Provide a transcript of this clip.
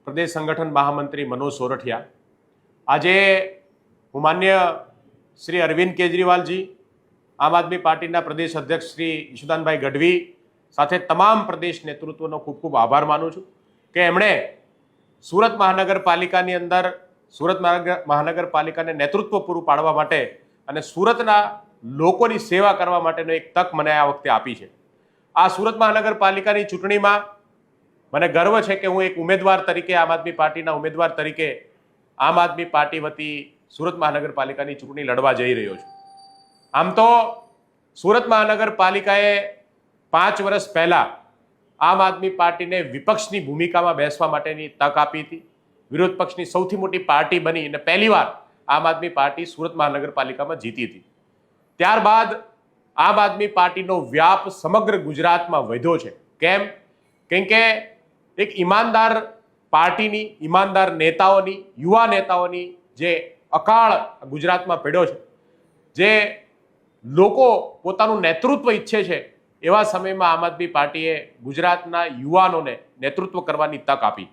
પ્રદેશ સંગઠન મહામંત્રી મનોજ સોરઠિયા। આજે હું માન્ય શ્રી અરવિંદ કેજરીવાલજી, આમ આદમી પાર્ટીના પ્રદેશ અધ્યક્ષ શ્રી ઈશુદાનભાઈ ગઢવી સાથે તમામ પ્રદેશ નેતૃત્વનો ખૂબ ખૂબ આભાર માનું છું કે એમણે સુરત મહાનગરપાલિકાની અંદર સુરત મહાનગરપાલિકાને નેતૃત્વ પૂરું પાડવા માટે અને સુરતના લોકોની સેવા કરવા માટેનો એક તક મને આ વખતે આપી છે। આ સુરત મહાનગરપાલિકાની ચૂંટણીમાં મને ગર્વ છે કે હું એક ઉમેદવાર તરીકે, આમ આદમી પાર્ટીના ઉમેદવાર તરીકે આમ આદમી પાર્ટી વતી સુરત મહાનગરપાલિકાની ચૂંટણી લડવા જઈ રહ્યો છું। આમ તો સુરત મહાનગરપાલિકાએ 5 વર્ષ પહેલા આમ આદમી પાર્ટીને વિપક્ષની ભૂમિકામાં બેસવા માટેની તક આપી હતી। વિરોધ પક્ષની સૌથી મોટી પાર્ટી બની અને પહેલીવાર આમ આદમી પાર્ટી સુરત મહાનગરપાલિકામાં જીતી હતી। ત્યારબાદ આમ આદમી પાર્ટીનો વ્યાપ સમગ્ર ગુજરાતમાં વધ્યો છે। કેમ? કેમ કે એક ઈમાનદાર પાર્ટીની, ઈમાનદાર નેતાઓની, યુવા નેતાઓની જે અકાળ ગુજરાતમાં પડ્યો છે, જે લોકો પોતાનું નેતૃત્વ ઈચ્છે છે, એવા સમયમાં આમ આદમી પાર્ટીએ ગુજરાતના યુવાનોને નેતૃત્વ કરવાની તક આપી।